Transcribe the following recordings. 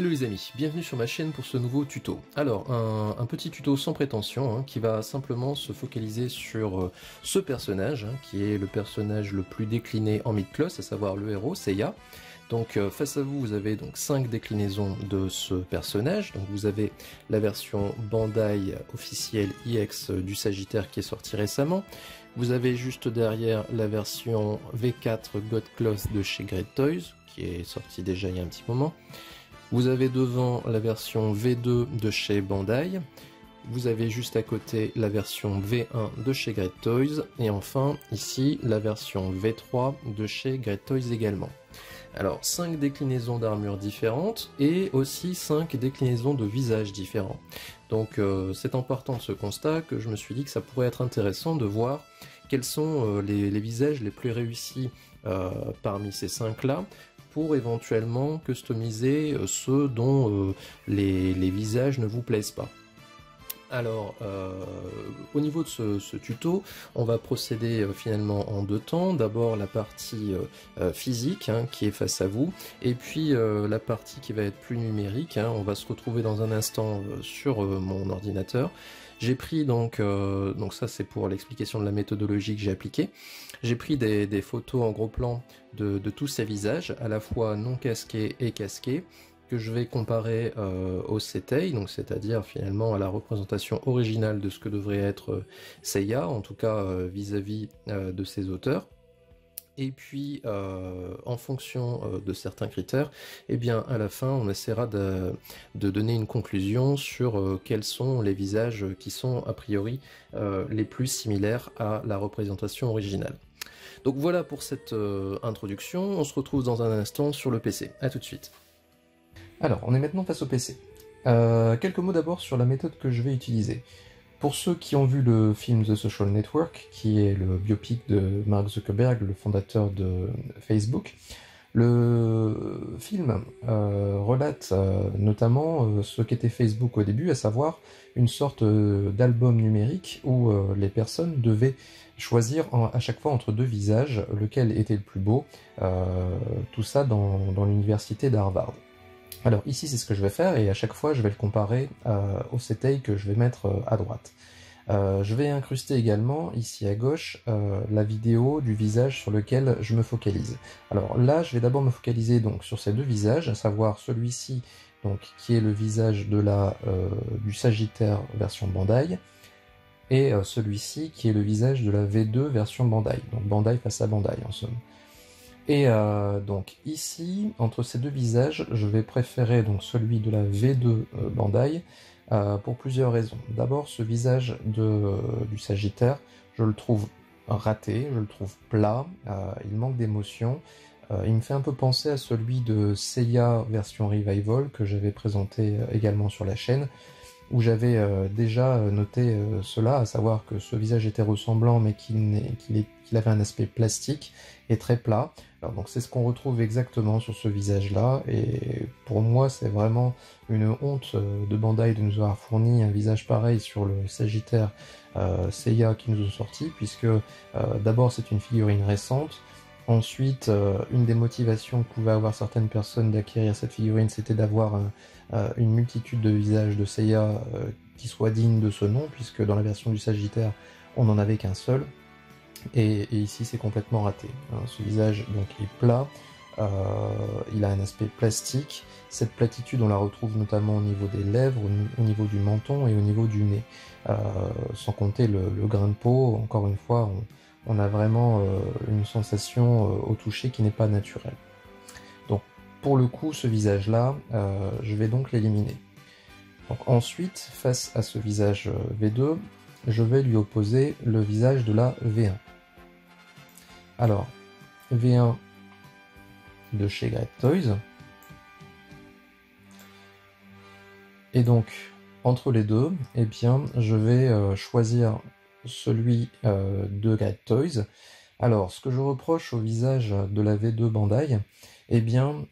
Hello les amis, bienvenue sur ma chaîne pour ce nouveau tuto. Alors, un petit tuto sans prétention qui va simplement se focaliser sur ce personnage, qui est le personnage le plus décliné en mid-cloth, à savoir le héros, Seiya. Donc face à vous, vous avez donc 5 déclinaisons de ce personnage. Donc vous avez la version Bandai officielle EX du Sagittaire qui est sortie récemment. Vous avez juste derrière la version V4 God Cloth de chez Great Toys, qui est sortie déjà il y a un petit moment. Vous avez devant la version V2 de chez Bandai. Vous avez juste à côté la version V1 de chez Great Toys. Et enfin, ici, la version V3 de chez Great Toys également. Alors, 5 déclinaisons d'armure différentes et aussi 5 déclinaisons de visages différents. Donc, c'est en partant de ce constat que je me suis dit que ça pourrait être intéressant de voir quels sont les visages les plus réussis parmi ces 5-là, pour éventuellement customiser ceux dont les visages ne vous plaisent pas. Alors, au niveau de ce tuto, on va procéder finalement en 2 temps. D'abord la partie physique qui est face à vous, et puis la partie qui va être plus numérique. On va se retrouver dans un instant sur mon ordinateur. J'ai pris donc ça c'est pour l'explication de la méthodologie que j'ai appliquée. J'ai pris des photos en gros plan de tous ces visages, à la fois non casqués et casqués, que je vais comparer au Setei, donc c'est-à-dire finalement à la représentation originale de ce que devrait être Seiya, en tout cas vis-à-vis de ses auteurs. Et puis, en fonction de certains critères, eh bien, à la fin, on essaiera de donner une conclusion sur quels sont les visages qui sont a priori les plus similaires à la représentation originale. Donc voilà pour cette introduction, on se retrouve dans un instant sur le PC. A tout de suite. Alors, on est maintenant face au PC. Quelques mots d'abord sur la méthode que je vais utiliser. Pour ceux qui ont vu le film The Social Network, qui est le biopic de Mark Zuckerberg, le fondateur de Facebook, le film relate notamment ce qu'était Facebook au début, à savoir une sorte d'album numérique où les personnes devaient choisir à chaque fois entre 2 visages, lequel était le plus beau, tout ça dans l'université d'Harvard. Alors ici c'est ce que je vais faire et à chaque fois je vais le comparer au Setei que je vais mettre à droite. Je vais incruster également ici à gauche la vidéo du visage sur lequel je me focalise. Alors là je vais d'abord me focaliser donc sur ces 2 visages, à savoir celui-ci donc qui est le visage de du Sagittaire version Bandai, et celui-ci qui est le visage de la V2 version Bandai, donc Bandai face à Bandai en somme. Et donc ici, entre ces 2 visages, je vais préférer donc celui de la V2 Bandai pour plusieurs raisons. D'abord, ce visage du Sagittaire, je le trouve raté, je le trouve plat, il manque d'émotion. Il me fait un peu penser à celui de Seiya version Revival que j'avais présenté également sur la chaîne, où j'avais déjà noté cela, à savoir que ce visage était ressemblant mais qu'il avait un aspect plastique et très plat. Alors, donc c'est ce qu'on retrouve exactement sur ce visage-là, et pour moi c'est vraiment une honte de Bandai de nous avoir fourni un visage pareil sur le Sagittaire Seiya qui nous ont sorti, puisque d'abord c'est une figurine récente. Ensuite, une des motivations que pouvaient avoir certaines personnes d'acquérir cette figurine, c'était d'avoir une multitude de visages de Seiya qui soient dignes de ce nom, puisque dans la version du Sagittaire, on n'en avait qu'un seul. Et ici, c'est complètement raté. Ce visage donc est plat, il a un aspect plastique. Cette platitude, on la retrouve notamment au niveau des lèvres, au niveau du menton et au niveau du nez. Sans compter le grain de peau, encore une fois, on a vraiment une sensation au toucher qui n'est pas naturelle. Donc pour le coup, ce visage-là, je vais donc l'éliminer. Donc ensuite, face à ce visage V2, je vais lui opposer le visage de la V1. Alors, V1 de chez Great Toys. Et donc, entre les deux, eh bien, je vais choisir celui de Great Toys. Alors, ce que je reproche au visage de la V2 Bandai, eh bien,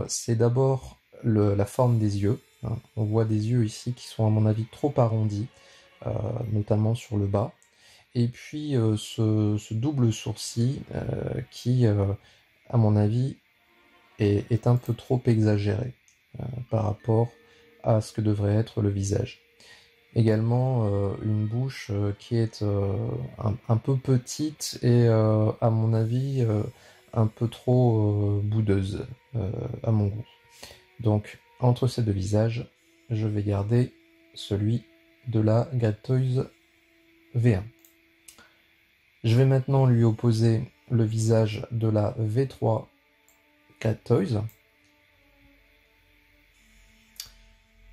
c'est d'abord la forme des yeux. On voit des yeux ici qui sont à mon avis trop arrondis, notamment sur le bas. Et puis ce double sourcil qui, à mon avis, est un peu trop exagéré. par rapport à ce que devrait être le visage. Également une bouche qui est un peu petite et à mon avis un peu trop boudeuse à mon goût. Donc entre ces deux visages, je vais garder celui de la Great Toys V1. Je vais maintenant lui opposer le visage de la V3 Great Toys.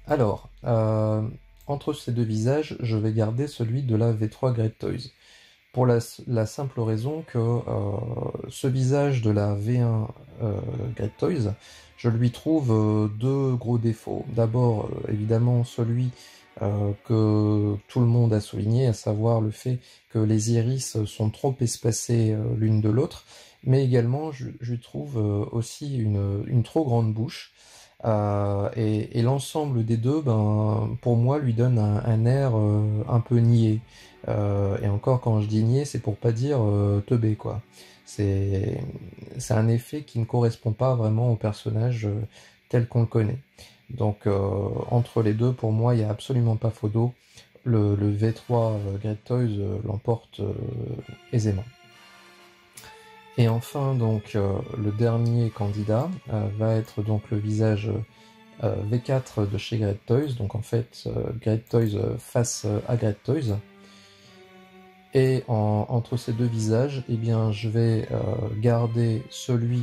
Alors, entre ces deux visages, je vais garder celui de la V3 Great Toys. Pour la simple raison que ce visage de la V1 Great Toys, je lui trouve deux gros défauts. D'abord, évidemment, celui que tout le monde a souligné, à savoir le fait que les iris sont trop espacés l'une de l'autre, mais également, je lui trouve aussi une trop grande bouche. Et l'ensemble des deux, ben, pour moi, lui donne un air un peu niais. Et encore, quand je dis niais, c'est pour pas dire teubé, quoi. C'est un effet qui ne correspond pas vraiment au personnage tel qu'on le connaît. Donc, entre les deux, pour moi, il n'y a absolument pas photo. Le V3 Great Toys l'emporte aisément. Et enfin, donc, le dernier candidat va être donc le visage V4 de chez Great Toys, donc en fait Great Toys face à Great Toys. Et entre ces deux visages, eh bien, je vais garder celui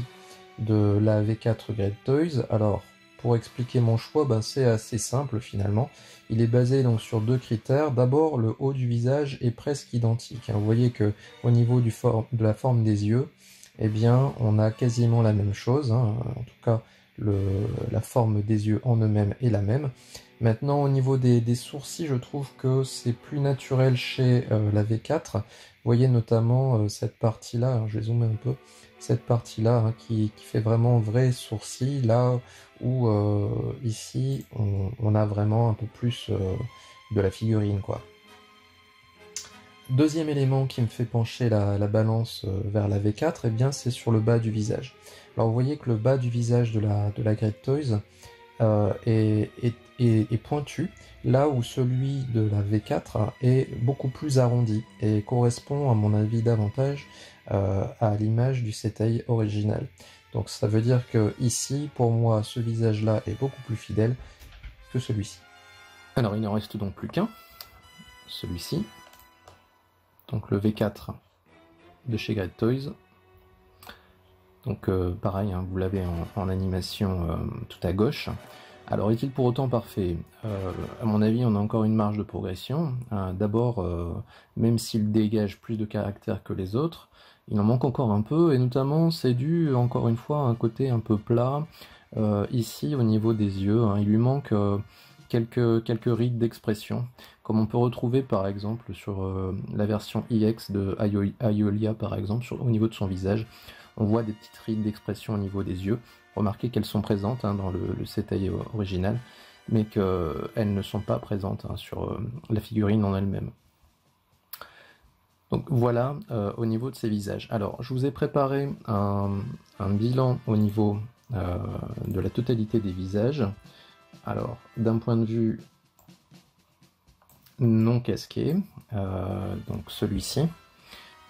de la V4 Great Toys. Alors, pour expliquer mon choix, ben, c'est assez simple finalement. Il est basé donc sur deux critères. D'abord, le haut du visage est presque identique. Vous voyez que au niveau de la forme des yeux, eh bien, on a quasiment la même chose. En tout cas, la forme des yeux en eux-mêmes est la même. Maintenant, au niveau des sourcils, je trouve que c'est plus naturel chez la V4. Vous voyez notamment cette partie-là, je vais zoomer un peu, cette partie-là qui fait vraiment vrai sourcil, là où ici on a vraiment un peu plus de la figurine, quoi. Deuxième élément qui me fait pencher la balance vers la V4, eh bien c'est sur le bas du visage. Alors vous voyez que le bas du visage de la Great Toys est pointu, là où celui de la V4 est beaucoup plus arrondi et correspond à mon avis davantage à l'image du Setai original. Donc ça veut dire que ici, pour moi, ce visage-là est beaucoup plus fidèle que celui-ci. Alors il n'en reste donc plus qu'un, celui-ci. Donc le V4 de chez Great Toys. Donc pareil, vous l'avez en animation tout à gauche. Alors est-il pour autant parfait? À mon avis, on a encore une marge de progression. D'abord, même s'il dégage plus de caractère que les autres, il en manque encore un peu, et notamment c'est dû encore une fois à un côté un peu plat. Ici, au niveau des yeux, il lui manque quelques rides d'expression, comme on peut retrouver par exemple sur la version IX de Aiolia par exemple, au niveau de son visage. On voit des petites rides d'expression au niveau des yeux. Remarquez qu'elles sont présentes dans le Setai original, mais qu'elles ne sont pas présentes sur la figurine en elle-même. Donc voilà au niveau de ces visages. Alors je vous ai préparé un bilan au niveau de la totalité des visages. Alors d'un point de vue non casqué, donc celui-ci.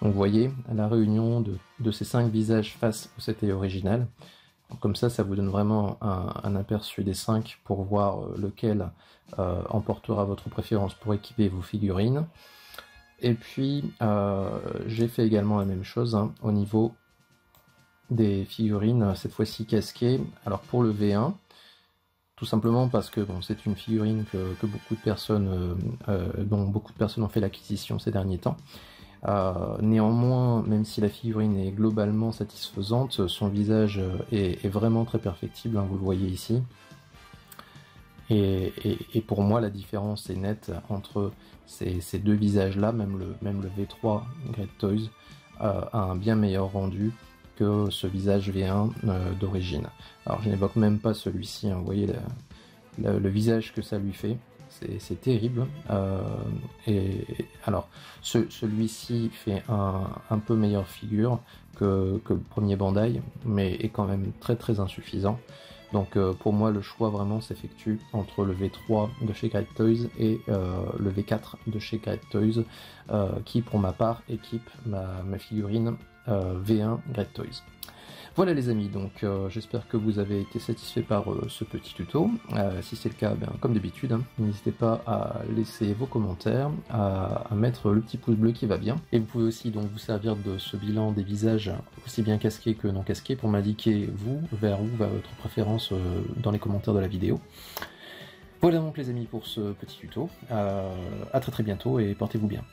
Donc vous voyez la réunion de ces 5 visages face au Setai original. Donc, comme ça vous donne vraiment un aperçu des 5 pour voir lequel emportera votre préférence pour équiper vos figurines. Et puis j'ai fait également la même chose au niveau des figurines, cette fois-ci casquées. Alors pour le V1, tout simplement parce que bon, c'est une figurine que beaucoup de personnes, dont beaucoup de personnes ont fait l'acquisition ces derniers temps. Néanmoins, même si la figurine est globalement satisfaisante, son visage est vraiment très perfectible, vous le voyez ici. Et pour moi, la différence est nette entre ces deux visages-là, même le V3 Great Toys a un bien meilleur rendu que ce visage V1 d'origine. Alors je n'évoque même pas celui-ci, vous voyez le visage que ça lui fait. C'est terrible. Et alors, celui-ci fait un peu meilleure figure que le premier Bandai, mais est quand même très très insuffisant. Donc pour moi, le choix vraiment s'effectue entre le V3 de chez Great Toys et le V4 de chez Great Toys, qui pour ma part équipe ma figurine V1 Great Toys. Voilà les amis, donc j'espère que vous avez été satisfaits par ce petit tuto. Si c'est le cas, comme d'habitude, hein, n'hésitez pas à laisser vos commentaires, à mettre le petit pouce bleu qui va bien. Et vous pouvez aussi donc vous servir de ce bilan des visages, aussi bien casqués que non casqués, pour m'indiquer vers où va votre préférence dans les commentaires de la vidéo. Voilà donc les amis pour ce petit tuto. À très bientôt et portez-vous bien.